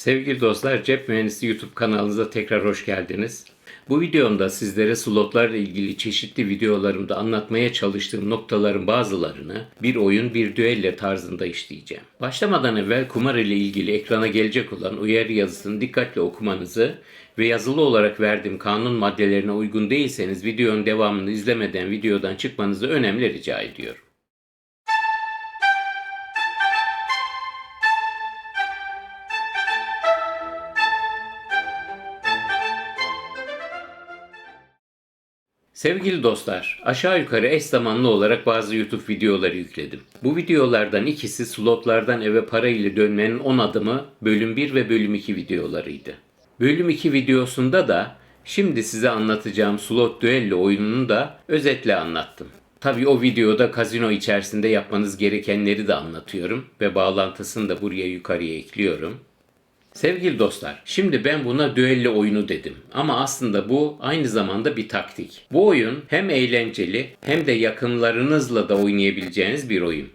Sevgili dostlar, Cep Mühendisi YouTube kanalınıza tekrar hoş geldiniz. Bu videomda sizlere slotlarla ilgili çeşitli videolarımda anlatmaya çalıştığım noktaların bazılarını bir oyun, bir düello tarzında işleyeceğim. Başlamadan evvel kumar ile ilgili ekrana gelecek olan uyarı yazısını dikkatle okumanızı ve yazılı olarak verdiğim kanun maddelerine uygun değilseniz videonun devamını izlemeden videodan çıkmanızı önemli rica ediyorum. Sevgili dostlar, aşağı yukarı eş zamanlı olarak bazı YouTube videoları yükledim. Bu videolardan ikisi slotlardan eve para ile dönmenin 10 adımı bölüm 1 ve bölüm 2 videolarıydı. Bölüm 2 videosunda da şimdi size anlatacağım slot düello oyununu da özetle anlattım. Tabii o videoda kazino içerisinde yapmanız gerekenleri de anlatıyorum ve bağlantısını da buraya yukarıya ekliyorum. Sevgili dostlar, şimdi ben buna düello oyunu dedim. Ama aslında bu aynı zamanda bir taktik. Bu oyun hem eğlenceli hem de yakınlarınızla da oynayabileceğiniz bir oyun.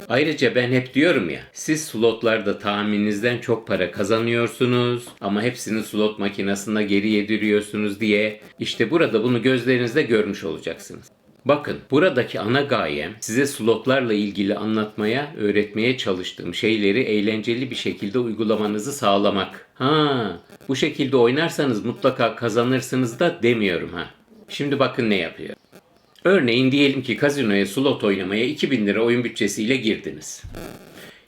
Ayrıca ben hep diyorum ya, siz slotlarda tahmininizden çok para kazanıyorsunuz ama hepsini slot makinesine geri yediriyorsunuz diye. İşte burada bunu gözlerinizle görmüş olacaksınız. Bakın, buradaki ana gayem size slotlarla ilgili anlatmaya, öğretmeye çalıştığım şeyleri eğlenceli bir şekilde uygulamanızı sağlamak. Bu şekilde oynarsanız mutlaka kazanırsınız da demiyorum ha. Şimdi bakın ne yapıyor. Örneğin diyelim ki kazinoya slot oynamaya 2000 lira oyun bütçesiyle girdiniz.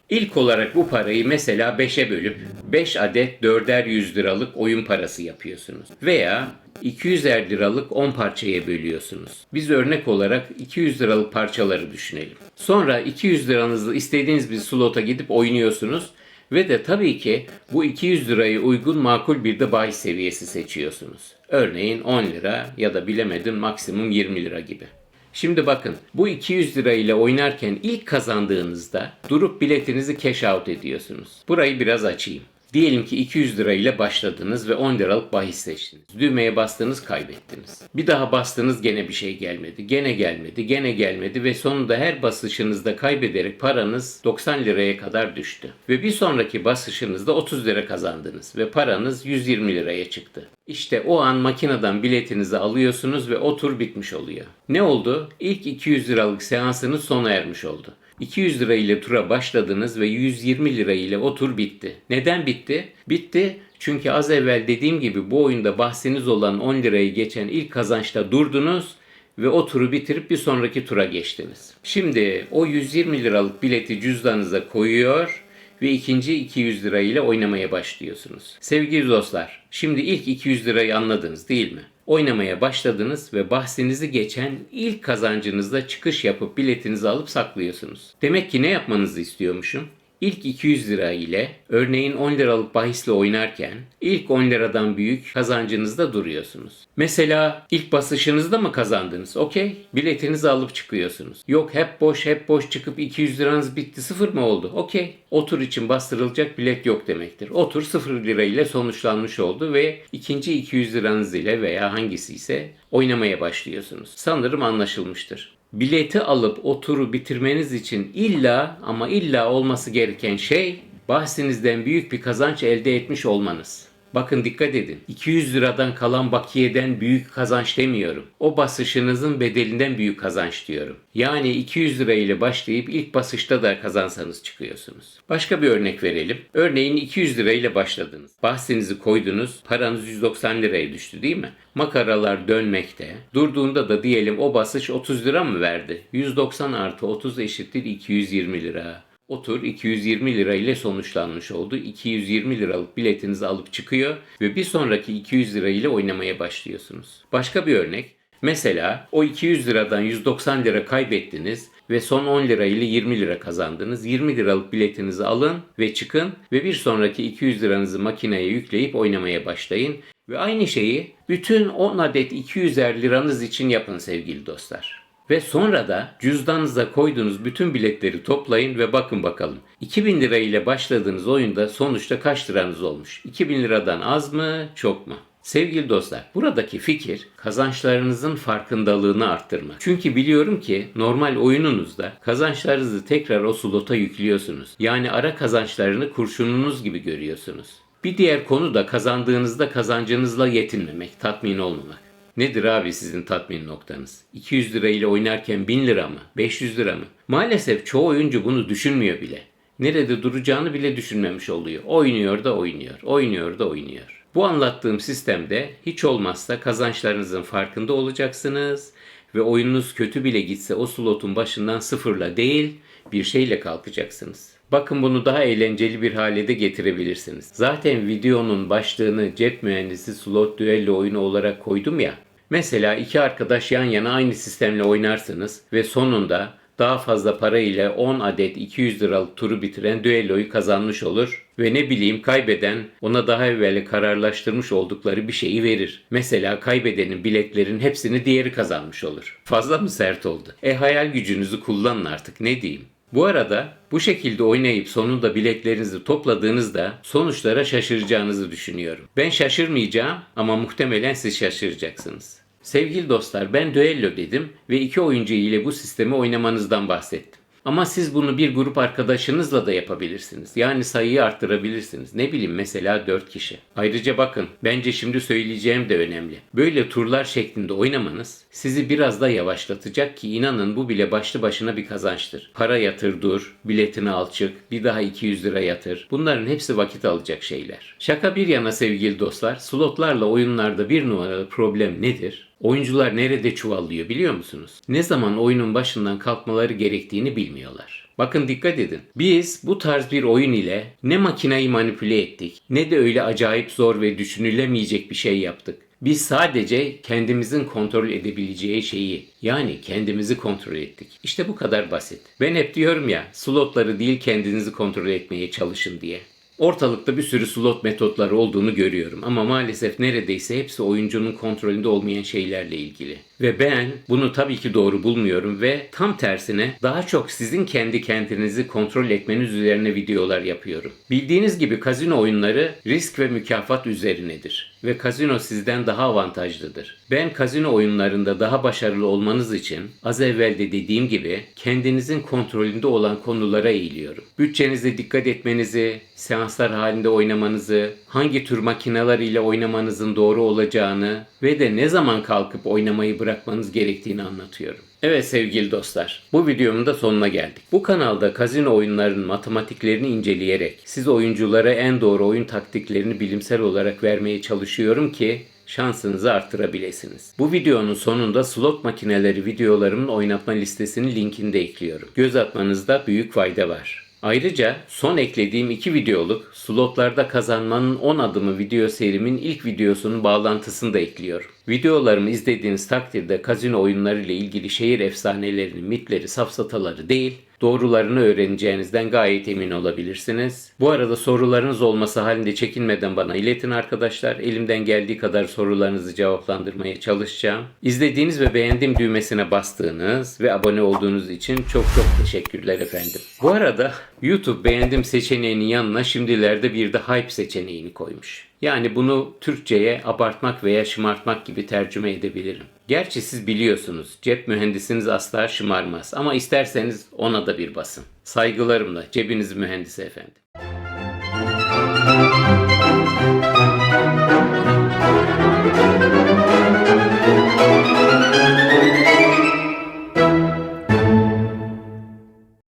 İlk olarak bu parayı mesela 5'e bölüp 5 adet 4'er 100 liralık oyun parası yapıyorsunuz. Veya 200'er liralık 10 parçaya bölüyorsunuz. Biz örnek olarak 200 liralık parçaları düşünelim. Sonra 200 liranızla istediğiniz bir slota gidip oynuyorsunuz ve de tabii ki bu 200 liraya uygun makul bir de bahis seviyesi seçiyorsunuz. Örneğin 10 lira ya da bilemedim maksimum 20 lira gibi. Şimdi bakın, bu 200 lira ile oynarken ilk kazandığınızda durup biletinizi cash out ediyorsunuz. Burayı biraz açayım. Diyelim ki 200 lira ile başladınız ve 10 liralık bahis seçtiniz. Düğmeye bastınız, kaybettiniz. Bir daha bastınız, gene bir şey gelmedi. Gene gelmedi, gene gelmedi ve sonunda her basışınızda kaybederek paranız 90 liraya kadar düştü. Ve bir sonraki basışınızda 30 lira kazandınız ve paranız 120 liraya çıktı. İşte o an makineden biletinizi alıyorsunuz ve o tur bitmiş oluyor. Ne oldu? İlk 200 liralık seansınız sona ermiş oldu. 200 lira ile tura başladınız ve 120 lira ile o tur bitti. Neden bitti? Bitti çünkü az evvel dediğim gibi bu oyunda bahsiniz olan 10 lirayı geçen ilk kazançta durdunuz ve o turu bitirip bir sonraki tura geçtiniz. Şimdi o 120 liralık bileti cüzdanınıza koyuyor ve ikinci 200 lira ile oynamaya başlıyorsunuz. Sevgili dostlar, şimdi ilk 200 lirayı anladınız değil mi? Oynamaya başladınız ve bahsinizi geçen ilk kazancınızda çıkış yapıp biletinizi alıp saklıyorsunuz. Demek ki ne yapmanızı istiyormuşum? İlk 200 lira ile örneğin 10 liralık bahisle oynarken ilk 10 liradan büyük kazancınızda duruyorsunuz. Mesela ilk basışınızda mı kazandınız? Okey. Biletinizi alıp çıkıyorsunuz. Yok hep boş çıkıp 200 liranız bitti, sıfır mı oldu? Okey. O tur için bastırılacak bilet yok demektir. O tur 0 lira ile sonuçlanmış oldu ve ikinci 200 liranız ile veya hangisi ise oynamaya başlıyorsunuz. Sanırım anlaşılmıştır. Bileti alıp o turu bitirmeniz için illa olması gereken şey bahsinizden büyük bir kazanç elde etmiş olmanız. Bakın dikkat edin. 200 liradan kalan bakiyeden büyük kazanç demiyorum. O basışınızın bedelinden büyük kazanç diyorum. Yani 200 lira ile başlayıp ilk basışta da kazansanız çıkıyorsunuz. Başka bir örnek verelim. Örneğin 200 lira ile başladınız. Bahsinizi koydunuz. Paranız 190 liraya düştü değil mi? Makaralar dönmekte. Durduğunda da diyelim o basış 30 lira mı verdi? 190 artı 30 eşittir 220 lira. O tur 220 lira ile sonuçlanmış oldu. 220 liralık biletinizi alıp çıkıyor ve bir sonraki 200 lira ile oynamaya başlıyorsunuz. Başka bir örnek. Mesela o 200 liradan 190 lira kaybettiniz ve son 10 lira ile 20 lira kazandınız. 20 liralık biletinizi alın ve çıkın ve bir sonraki 200 liranızı makineye yükleyip oynamaya başlayın. Ve aynı şeyi bütün 10 adet 200'er liranız için yapın sevgili dostlar. Ve sonra da cüzdanınıza koyduğunuz bütün biletleri toplayın ve bakın bakalım. 2000 lira ile başladığınız oyunda sonuçta kaç liranız olmuş? 2000 liradan az mı, çok mu? Sevgili dostlar, buradaki fikir kazançlarınızın farkındalığını arttırmak. Çünkü biliyorum ki normal oyununuzda kazançlarınızı tekrar o slota yüklüyorsunuz. Yani ara kazançlarını kurşununuz gibi görüyorsunuz. Bir diğer konu da kazandığınızda kazancınızla yetinmemek, tatmin olmamak. Nedir abi sizin tatmin noktanız? 200 lira ile oynarken 1000 lira mı? 500 lira mı? Maalesef çoğu oyuncu bunu düşünmüyor bile. Nerede duracağını bile düşünmemiş oluyor. Oynuyor da oynuyor, oynuyor da oynuyor. Bu anlattığım sistemde hiç olmazsa kazançlarınızın farkında olacaksınız ve oyununuz kötü bile gitse o slotun başından sıfırla değil bir şeyle kalkacaksınız. Bakın bunu daha eğlenceli bir hale de getirebilirsiniz. Zaten videonun başlığını cep mühendisi slot düello oyunu olarak koydum ya. Mesela iki arkadaş yan yana aynı sistemle oynarsınız ve sonunda daha fazla para ile 10 adet 200 liralık turu bitiren düelloyu kazanmış olur ve ne bileyim kaybeden ona daha evvel kararlaştırmış oldukları bir şeyi verir. Mesela kaybedenin biletlerin hepsini diğeri kazanmış olur. Fazla mı sert oldu? Hayal gücünüzü kullanın artık, ne diyeyim. Bu arada bu şekilde oynayıp sonunda biletlerinizi topladığınızda sonuçlara şaşıracağınızı düşünüyorum. Ben şaşırmayacağım ama muhtemelen siz şaşıracaksınız. Sevgili dostlar, ben düello dedim ve iki oyuncu ile bu sistemi oynamanızdan bahsettim. Ama siz bunu bir grup arkadaşınızla da yapabilirsiniz. Yani sayıyı arttırabilirsiniz. Ne bileyim, mesela 4 kişi. Ayrıca bakın, bence şimdi söyleyeceğim de önemli. Böyle turlar şeklinde oynamanız sizi biraz da yavaşlatacak ki inanın bu bile başlı başına bir kazançtır. Para yatır dur, biletini al çık, bir daha 200 lira yatır. Bunların hepsi vakit alacak şeyler. Şaka bir yana sevgili dostlar, slotlarla oyunlarda bir numaralı problem nedir? Oyuncular nerede çuvallıyor biliyor musunuz? Ne zaman oyunun başından kalkmaları gerektiğini bilmiyorlar. Bakın dikkat edin. Biz bu tarz bir oyun ile ne makinayı manipüle ettik, ne de öyle acayip zor ve düşünülemeyecek bir şey yaptık. Biz sadece kendimizin kontrol edebileceği şeyi, yani kendimizi kontrol ettik. İşte bu kadar basit. Ben hep diyorum ya, slotları değil kendinizi kontrol etmeye çalışın diye. Ortalıkta bir sürü slot metotları olduğunu görüyorum ama maalesef neredeyse hepsi oyuncunun kontrolünde olmayan şeylerle ilgili. Ve ben bunu tabii ki doğru bulmuyorum ve tam tersine daha çok sizin kendi kendinizi kontrol etmeniz üzerine videolar yapıyorum. Bildiğiniz gibi kazino oyunları risk ve mükafat üzerinedir ve kazino sizden daha avantajlıdır. Ben kazino oyunlarında daha başarılı olmanız için az evvel de dediğim gibi kendinizin kontrolünde olan konulara eğiliyorum. Bütçenize dikkat etmenizi, seanslar halinde oynamanızı, hangi tür makineler ile oynamanızın doğru olacağını ve de ne zaman kalkıp oynamayı bırakmanız gerektiğini anlatıyorum. Evet sevgili dostlar, bu videomun da sonuna geldik. Bu kanalda kazino oyunlarının matematiklerini inceleyerek siz oyunculara en doğru oyun taktiklerini bilimsel olarak vermeye çalışıyorum ki şansınızı arttırabilirsiniz. Bu videonun sonunda slot makineleri videolarımın oynatma listesinin linkini de ekliyorum. Göz atmanızda büyük fayda var. Ayrıca son eklediğim 2 videoluk slotlarda kazanmanın 10 adımı video serimin ilk videosunun bağlantısını da ekliyorum. Videolarımı izlediğiniz takdirde kazino oyunları ile ilgili şehir efsanelerinin mitleri, safsataları değil, doğrularını öğreneceğinizden gayet emin olabilirsiniz. Bu arada sorularınız olması halinde çekinmeden bana iletin arkadaşlar. Elimden geldiği kadar sorularınızı cevaplandırmaya çalışacağım. İzlediğiniz ve beğendim düğmesine bastığınız ve abone olduğunuz için çok teşekkürler efendim. Bu arada YouTube beğendim seçeneğinin yanına şimdilerde bir de hype seçeneğini koymuş. Yani bunu Türkçe'ye abartmak veya şımartmak gibi tercüme edebilirim. Gerçi siz biliyorsunuz, cep mühendisiniz asla şımarmaz ama isterseniz ona da bir basın. Saygılarımla, cebiniz mühendisi efendim.